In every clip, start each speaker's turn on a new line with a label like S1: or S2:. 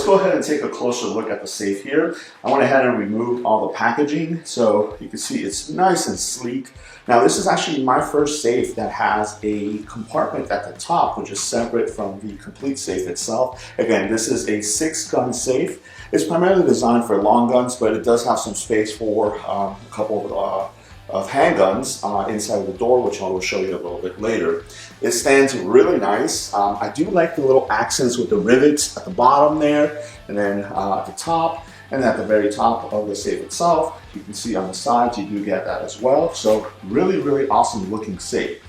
S1: go ahead and take a closer look at the safe here. I went ahead and removed all the packaging, so you can see it's nice and sleek. Now this is actually my first safe that has a compartment at the top, which is separate from the complete safe itself. Again, this is a 6-gun safe. It's primarily designed for long guns, but it does have some space for a couple of handguns inside of the door, which I will show you a little bit later. It stands really nice. I do like the little accents with the rivets at the bottom there, and then at the top, and at the very top of the safe itself. You can see on the sides, you do get that as well. So really, really awesome looking safe.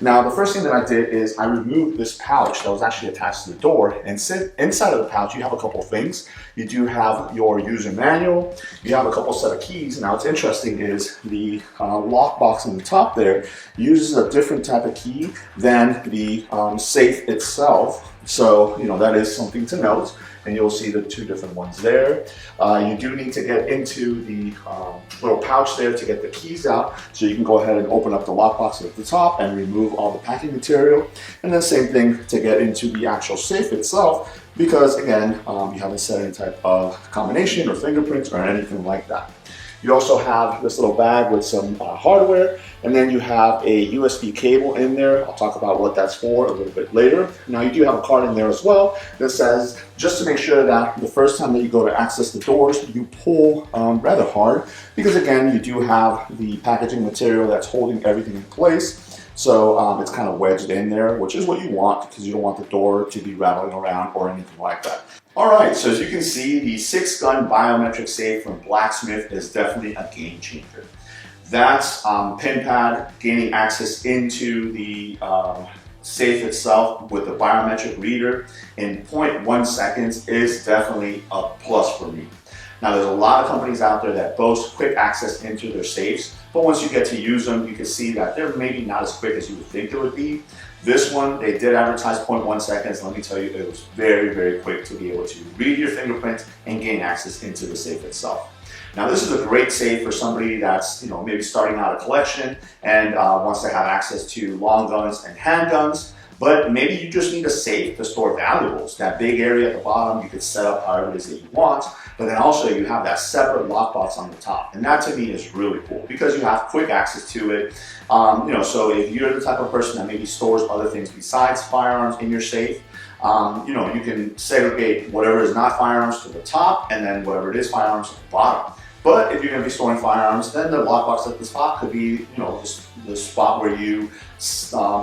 S1: Now, the first thing that I did is I removed this pouch that was actually attached to the door, and inside of the pouch, you have a couple things. You do have your user manual, you have a couple set of keys. Now, what's interesting is the lockbox on the top there uses a different type of key than the safe itself. So, you know, that is something to note. And you'll see the 2 different ones there. You do need to get into the little pouch there to get the keys out, so you can go ahead and open up the lockbox at the top and remove all the packing material. And then same thing to get into the actual safe itself, because again, you haven't set any type of combination or fingerprints or anything like that. You also have this little bag with some hardware, and then you have a USB cable in there. I'll talk about what that's for a little bit later. Now, you do have a card in there as well that says, just to make sure that the first time that you go to access the doors, you pull rather hard, because again, you do have the packaging material that's holding everything in place. So it's kind of wedged in there, which is what you want, because you don't want the door to be rattling around or anything like that. All right, so as you can see, the 6-gun biometric safe from Blacksmith is definitely a game changer. That's pin pad, gaining access into the safe itself with the biometric reader in 0.1 seconds is definitely a plus for me. Now, there's a lot of companies out there that boast quick access into their safes, but once you get to use them, you can see that they're maybe not as quick as you would think it would be. This one, they did advertise 0.1 seconds. Let me tell you, it was very, very quick to be able to read your fingerprint and gain access into the safe itself. Now, this is a great safe for somebody that's, you know, maybe starting out a collection and wants to have access to long guns and handguns. But maybe you just need a safe to store valuables. That big area at the bottom, you could set up however it is that you want, but then also you have that separate lockbox on the top. And that to me is really cool because you have quick access to it. You know, so if you're the type of person that maybe stores other things besides firearms in your safe, you know, you can segregate whatever is not firearms to the top and then whatever it is firearms to the bottom. But if you're going to be storing firearms, then the lockbox at the spot could be, you know, just the spot where you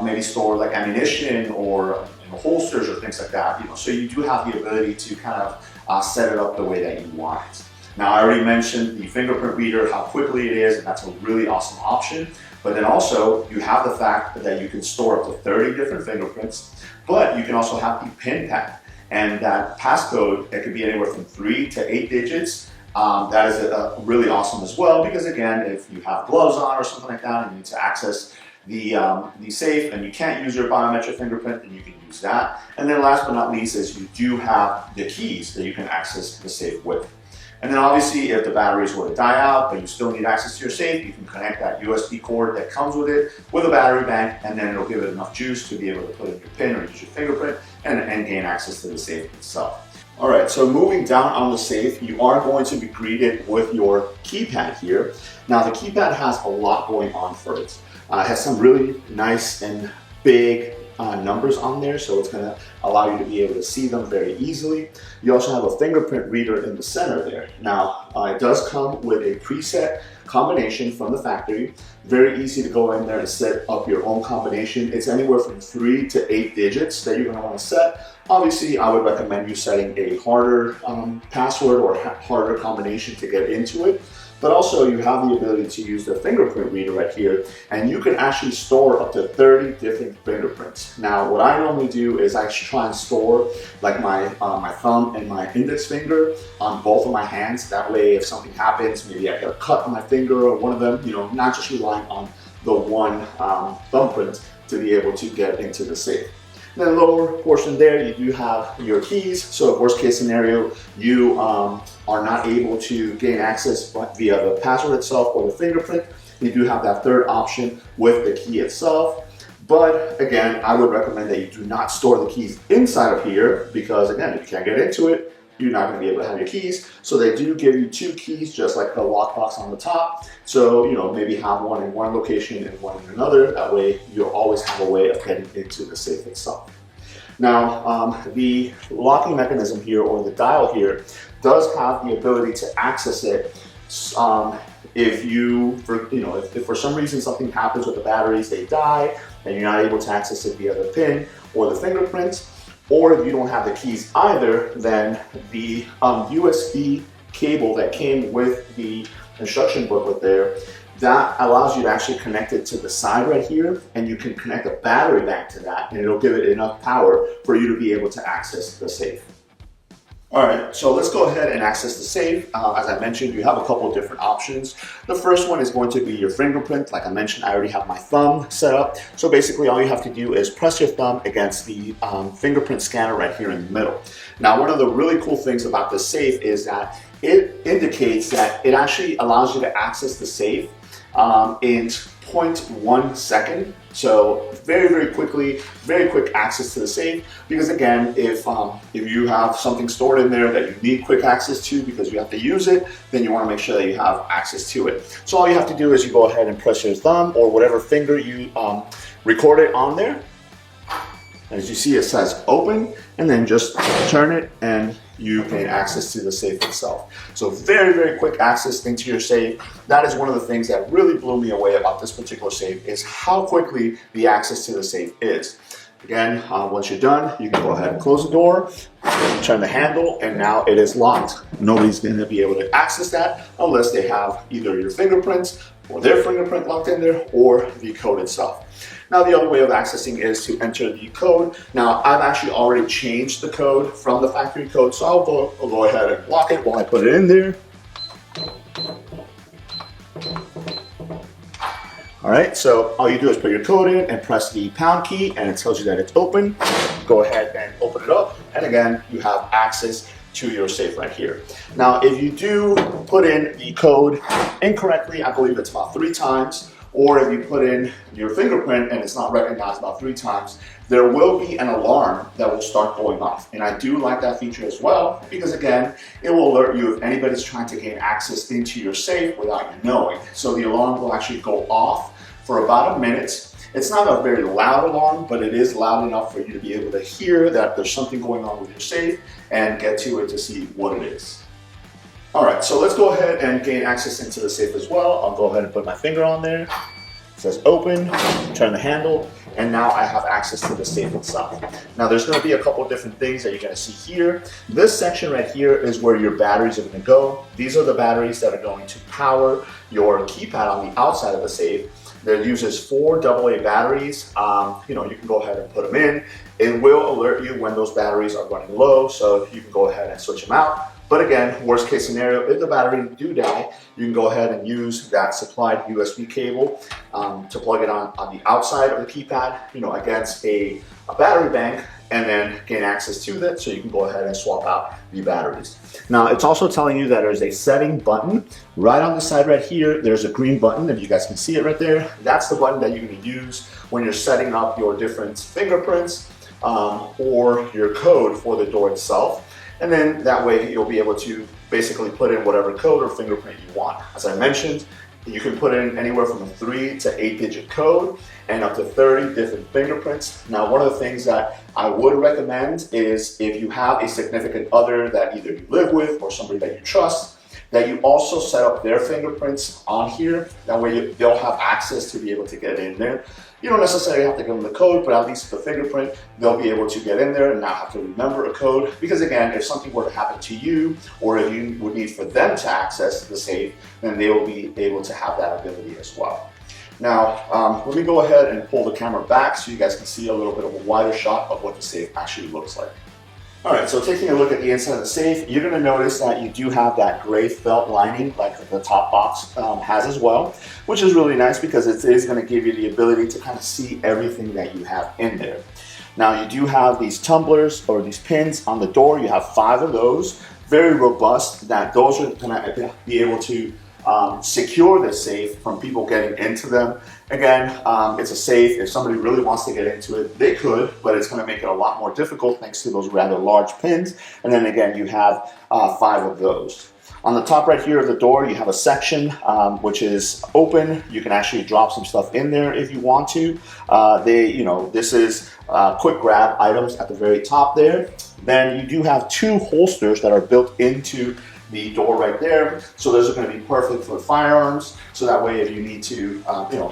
S1: maybe store like ammunition or, you know, holsters or things like that. You know, so you do have the ability to kind of set it up the way that you want it. Now, I already mentioned the fingerprint reader, how quickly it is, and that's a really awesome option. But then also, you have the fact that you can store up to 30 different fingerprints, but you can also have the pin pad, and that passcode, it could be anywhere from 3 to 8 digits. That is really awesome as well, because again, if you have gloves on or something like that and you need to access the safe and you can't use your biometric fingerprint, then you can use that. And then last but not least is you do have the keys that you can access the safe with. And then obviously, if the batteries were to die out, but you still need access to your safe, you can connect that USB cord that comes with it with a battery bank, and then it'll give it enough juice to be able to put in your PIN or use your fingerprint and gain access to the safe itself. All right, so moving down on the safe, you are going to be greeted with your keypad here. Now, the keypad has a lot going on for it. It has some really nice and big numbers on there, so it's going to allow you to be able to see them very easily. You also have a fingerprint reader in the center there. Now, it does come with a preset combination from the factory. Very easy to go in there and set up your own combination. It's anywhere from 3 to 8 digits that you're going to want to set. Obviously, I would recommend you setting a harder password or harder combination to get into it. But also, you have the ability to use the fingerprint reader right here, and you can actually store up to 30 different fingerprints. Now, what I normally do is I try and store like my thumb and my index finger on both of my hands. That way, if something happens, maybe I get a cut on my finger or one of them, you know, not just relying on the one thumbprint to be able to get into the safe. In the lower portion there, you do have your keys. So if worst case scenario, you are not able to gain access via the password itself or the fingerprint, you do have that third option with the key itself. But again, I would recommend that you do not store the keys inside of here because again, if you can't get into it, you're not going to be able to have your keys. So they do give you 2 keys, just like the lockbox on the top. So, you know, maybe have one in one location and one in another. That way you'll always have a way of getting into the safe itself. Now, the locking mechanism here, or the dial here, does have the ability to access it if for some reason something happens with the batteries, they die, and you're not able to access it via the pin or the fingerprints, or if you don't have the keys either, then the USB cable that came with the instruction booklet there, that allows you to actually connect it to the side right here, and you can connect a battery bank to that, and it'll give it enough power for you to be able to access the safe. All right, so let's go ahead and access the safe. As I mentioned, you have a couple of different options. The first one is going to be your fingerprint. Like I mentioned, I already have my thumb set up. So basically all you have to do is press your thumb against the fingerprint scanner right here in the middle. Now, one of the really cool things about this safe is that it indicates that it actually allows you to access the safe in 0.1 second. So very quickly, very quick access to the safe, because again, if you have something stored in there that you need quick access to because you have to use it, then you want to make sure that you have access to it. So all you have to do is you go ahead and press your thumb or whatever finger you recorded on there. As you see, it says open, and then just turn it and you gain access to the safe itself. So very quick access into your safe. That is one of the things that really blew me away about this particular safe, is how quickly the access to the safe is. Again, once you're done, you can go ahead and close the door, turn the handle, and now it is locked. Nobody's going to be able to access that unless they have either your fingerprints or their fingerprint locked in there, or the code itself. Now, the other way of accessing is to enter the code. Now, I've actually already changed the code from the factory code, so I'll go ahead and lock it while I put it in there. All right, so all you do is put your code in and press the pound key, and it tells you that it's open. Go ahead and open it up, and again, you have access to your safe right here. Now, if you do put in the code incorrectly, I believe it's about 3 times, or if you put in your fingerprint and it's not recognized about 3 times, there will be an alarm that will start going off. And I do like that feature as well, because again, it will alert you if anybody's trying to gain access into your safe without you knowing. So the alarm will actually go off for about a minute. It's not a very loud alarm, but it is loud enough for you to be able to hear that there's something going on with your safe and get to it to see what it is. All right, so let's go ahead and gain access into the safe as well. I'll go ahead and put my finger on there. It says open, turn the handle, and now I have access to the safe itself. Now there's going to be a couple of different things that you're going to see here. This section right here is where your batteries are going to go. These are the batteries that are going to power your keypad on the outside of the safe. That uses 4 AA batteries. You can go ahead and put them in. It will alert you when those batteries are running low, so you can go ahead and switch them out. But again, worst case scenario, if the battery do die, you can go ahead and use that supplied USB cable to plug it on the outside of the keypad, against a battery bank, and then gain access to that, so you can go ahead and swap out the batteries. Now, it's also telling you that there's a setting button right on the side right here. There's a green button, if you guys can see it right there. That's the button that you're going to use when you're setting up your different fingerprints or your code for the door itself. And then that way you'll be able to basically put in whatever code or fingerprint you want. As I mentioned, you can put in anywhere from a 3 to 8 digit code and up to 30 different fingerprints. Now, one of the things that I would recommend is, if you have a significant other that either you live with or somebody that you trust, that you also set up their fingerprints on here. That way they'll have access to be able to get in there. You don't necessarily have to give them the code, but at least the fingerprint, they'll be able to get in there and not have to remember a code. Because again, if something were to happen to you, or if you would need for them to access the safe, then they will be able to have that ability as well. Now, let me go ahead and pull the camera back so you guys can see a little bit of a wider shot of what the safe actually looks like. All right, so taking a look at the inside of the safe, you're gonna notice that you do have that gray felt lining like the top box has as well, which is really nice because it is gonna give you the ability to kind of see everything that you have in there. Now, you do have these tumblers or these pins on the door. You have 5 of those, very robust, that those are gonna be able to secure the safe from people getting into them. Again, it's a safe. If somebody really wants to get into it, they could, but it's going to make it a lot more difficult thanks to those rather large pins. And then again, you have 5 of those. On the top right here of the door, you have a section which is open. You can actually drop some stuff in there if you want to. This is quick grab items at the very top there. Then you do have 2 holsters that are built into the door right there. So those are going to be perfect for firearms. So that way, if you need to,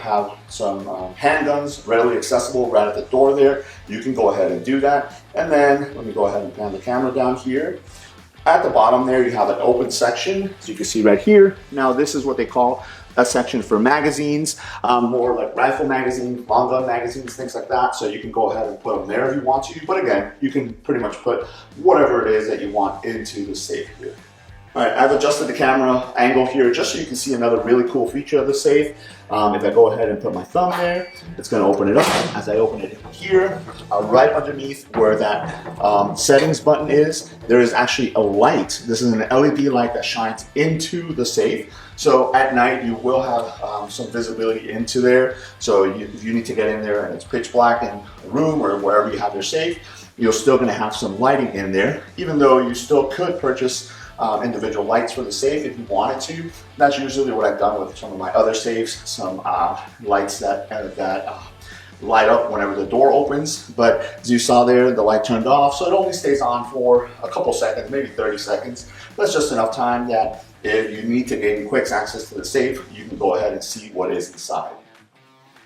S1: have some handguns readily accessible right at the door there, you can go ahead and do that. And then let me go ahead and pan the camera down here. At the bottom there, you have an open section, as you can see right here. Now, this is what they call a section for magazines, more like rifle magazines, long gun magazines, things like that. So you can go ahead and put them there if you want to. But again, you can pretty much put whatever it is that you want into the safe here. All right, I've adjusted the camera angle here just so you can see another really cool feature of the safe. If I go ahead and put my thumb there, it's going to open it up. As I open it here, right underneath where that settings button is, there is actually a light. This is an LED light that shines into the safe. So at night, you will have some visibility into there. So if you need to get in there and it's pitch black in a room or wherever you have your safe, you're still going to have some lighting in there, even though you still could purchase individual lights for the safe if you wanted to. That's usually what I've done with some of my other safes, some lights that light up whenever the door opens. But as you saw there, the light turned off, so it only stays on for a couple seconds, maybe 30 seconds. That's just enough time that if you need to gain quick access to the safe, you can go ahead and see what is inside.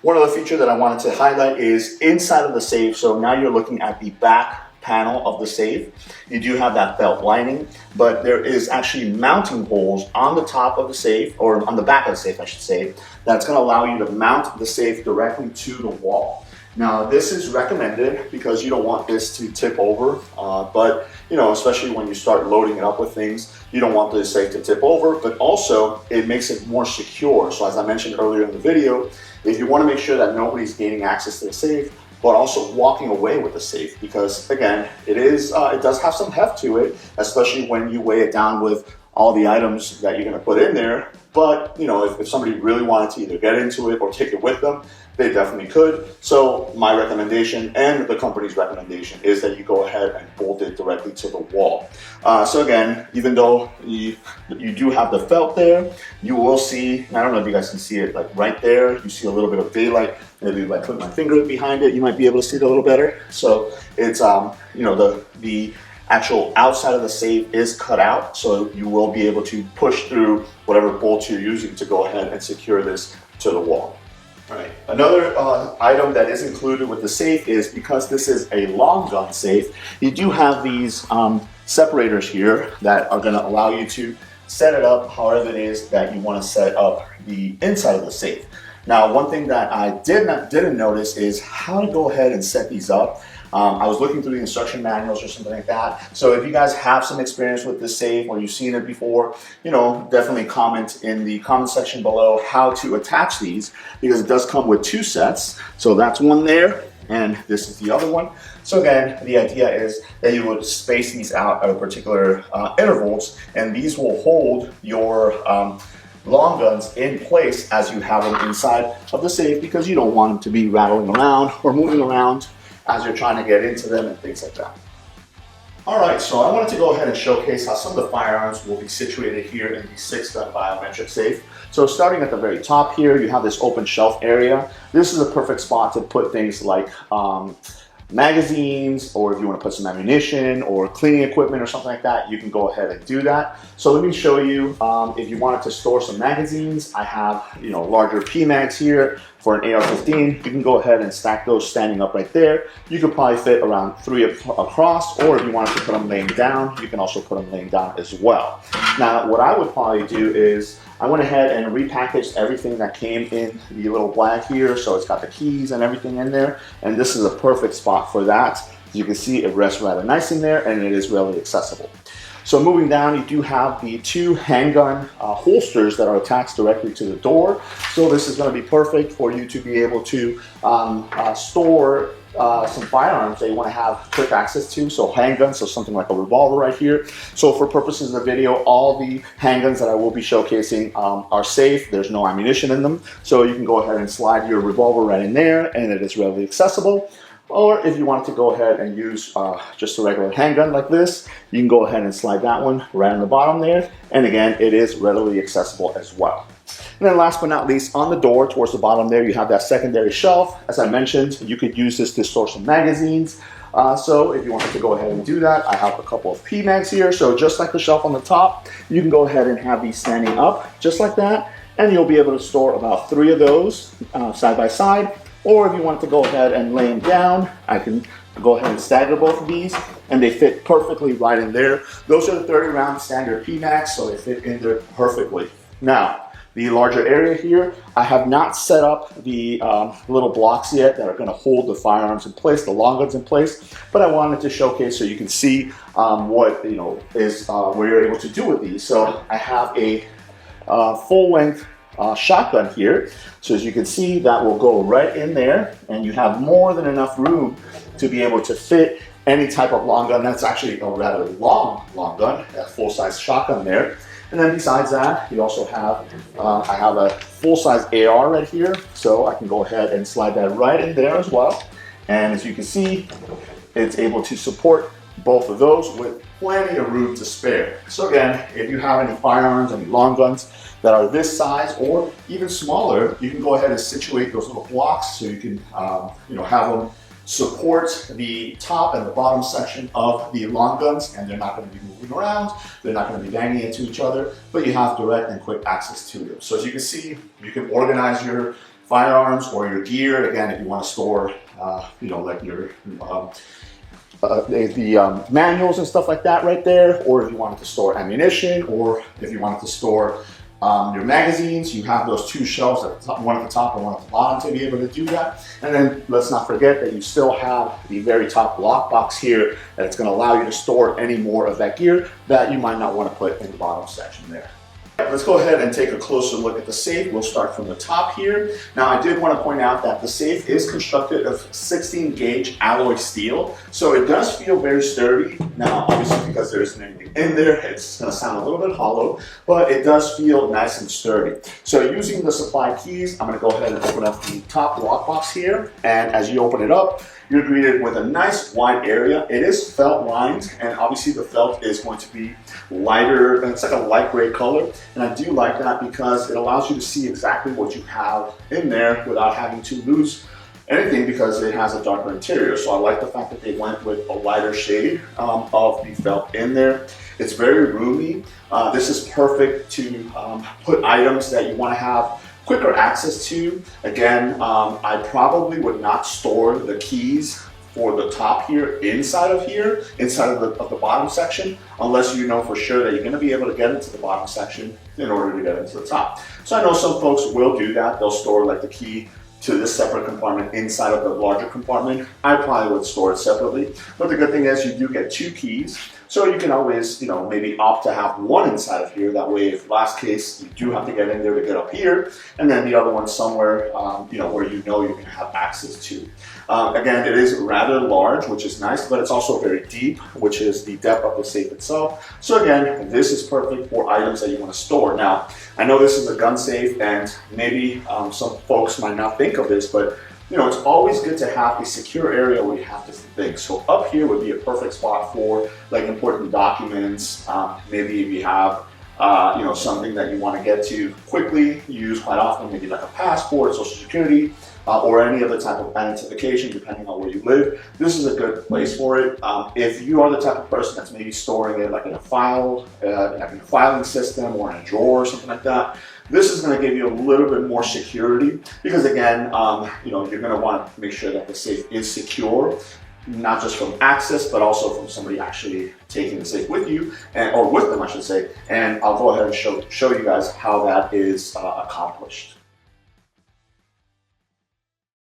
S1: One other feature that I wanted to highlight is inside of the safe. So now you're looking at the back panel of the safe. You do have that felt lining, but there is actually mounting holes on the top of the safe, or on the back of the safe, I should say, that's going to allow you to mount the safe directly to the wall. Now, this is recommended because you don't want this to tip over, but especially when you start loading it up with things, you don't want the safe to tip over, but also it makes it more secure. So as I mentioned earlier in the video, if you want to make sure that nobody's gaining access to the safe, but also walking away with the safe, because again, it does have some heft to it, especially when you weigh it down with all the items that you're going to put in there. But if somebody really wanted to either get into it or take it with them, they definitely could. So my recommendation and the company's recommendation is that you go ahead and bolt it directly to the wall. So again, even though you do have the felt there, you will see, I don't know if you guys can see it, like right there, you see a little bit of daylight. Maybe if I put my finger behind it, you might be able to see it a little better. So it's, the actual outside of the safe is cut out, so you will be able to push through whatever bolts you're using to go ahead and secure this to the wall. All right. Another item that is included with the safe is, because this is a long gun safe, you do have these separators here that are going to allow you to set it up however it is that you want to set up the inside of the safe. Now, one thing that I didn't notice is how to go ahead and set these up. I was looking through the instruction manuals or something like that. So if you guys have some experience with this safe or you've seen it before, definitely comment in the comment section below how to attach these, because it does come with 2 sets. So that's one there, and this is the other one. So again, the idea is that you would space these out at a particular intervals, and these will hold your long guns in place as you have them inside of the safe, because you don't want them to be rattling around or moving around as you're trying to get into them and things like that. All right, so I wanted to go ahead and showcase how some of the firearms will be situated here in the 6-gun biometric safe. So starting at the very top here, you have this open shelf area. This is a perfect spot to put things like magazines, or if you want to put some ammunition or cleaning equipment or something like that, you can go ahead and do that. So let me show you, if you wanted to store some magazines, I have larger P-mags here for an AR-15. You can go ahead and stack those standing up right there. You could probably fit around 3 across, or if you wanted to put them laying down, you can also put them laying down as well. Now, what I would probably do is I went ahead and repackaged everything that came in the little bag here. So it's got the keys and everything in there. And this is a perfect spot for that. As you can see, it rests rather nice in there, and it is really accessible. So moving down, you do have the 2 handgun holsters that are attached directly to the door. So this is going to be perfect for you to be able to store some firearms that you want to have quick access to, so handguns, so something like a revolver right here. So for purposes of the video, all the handguns that I will be showcasing are safe. There's no ammunition in them, so you can go ahead and slide your revolver right in there, and it is readily accessible. Or if you want to go ahead and use just a regular handgun like this, you can go ahead and slide that one right on the bottom there, and again, it is readily accessible as well. And then last but not least, on the door towards the bottom there, you have that secondary shelf. As I mentioned, you could use this to store some magazines. So if you wanted to go ahead and do that, I have a couple of P-mags here. So just like the shelf on the top, you can go ahead and have these standing up just like that. And you'll be able to store about 3 of those side by side. Or if you want to go ahead and lay them down, I can go ahead and stagger both of these, and they fit perfectly right in there. Those are the 30-round standard P-mags, so they fit in there perfectly. Now, the larger area here, I have not set up the little blocks yet that are going to hold the firearms in place, the long guns in place, but I wanted to showcase so you can see what is what you're able to do with these. So I have a full-length shotgun here. So as you can see, that will go right in there, and you have more than enough room to be able to fit any type of long gun. That's actually a rather long gun, a full-size shotgun there. And then besides that, you also have, I have a full-size AR right here, so I can go ahead and slide that right in there as well. And as you can see, it's able to support both of those with plenty of room to spare. So again, if you have any firearms, any long guns that are this size or even smaller, you can go ahead and situate those little blocks so you can have them support the top and the bottom section of the long guns, and they're not going to be moving around, they're not going to be banging into each other, but you have direct and quick access to them. So as you can see, you can organize your firearms or your gear. Again, if you want to store, like your the manuals and stuff like that right there, or if you wanted to store ammunition, or if you wanted to store your magazines, you have those 2 shelves, one at the top and one at the bottom, to be able to do that. And then let's not forget that you still have the very top lock box here that's going to allow you to store any more of that gear that you might not want to put in the bottom section there. Let's go ahead and take a closer look at the safe. We'll start from the top here. Now, I did want to point out that the safe is constructed of 16 gauge alloy steel, so it does feel very sturdy. Now, obviously, because there isn't anything in there, it's going to sound a little bit hollow, but it does feel nice and sturdy. So using the supply keys, I'm going to go ahead and open up the top lockbox here, and as you open it up, you're greeted with a nice wide area. It is felt lined, and obviously the felt is going to be lighter, and it's like a light gray color. And I do like that because it allows you to see exactly what you have in there without having to lose anything because it has a darker interior. So I like the fact that they went with a lighter shade of the felt in there. It's very roomy. This is perfect to put items that you want to have quicker access to. Again, I probably would not store the keys for the top here, inside of the bottom section, unless you know for sure that you're going to be able to get into the bottom section in order to get into the top. So I know some folks will do that. They'll store like the key to this separate compartment inside of the larger compartment. I probably would store it separately, but the good thing is you do get 2 keys. So you can always, maybe opt to have one inside of here. That way, if last case, you do have to get in there to get up here, and then the other one somewhere, where you're going to have access to. Again, it is rather large, which is nice, but it's also very deep, which is the depth of the safe itself. So again, this is perfect for items that you want to store. Now, I know this is a gun safe, and maybe some folks might not think of this, but it's always good to have a secure area where you have different things. So up here would be a perfect spot for like important documents. Maybe if you have, something that you want to get to quickly, use quite often, maybe like a passport, social security, or any other type of identification, depending on where you live. This is a good place for it. If you are the type of person that's maybe storing it like in a file, like in a filing system or in a drawer or something like that, this is going to give you a little bit more security because again, you're going to want to make sure that the safe is secure, not just from access, but also from somebody actually taking the safe with you, or with them, I should say. And I'll go ahead and show you guys how that is accomplished.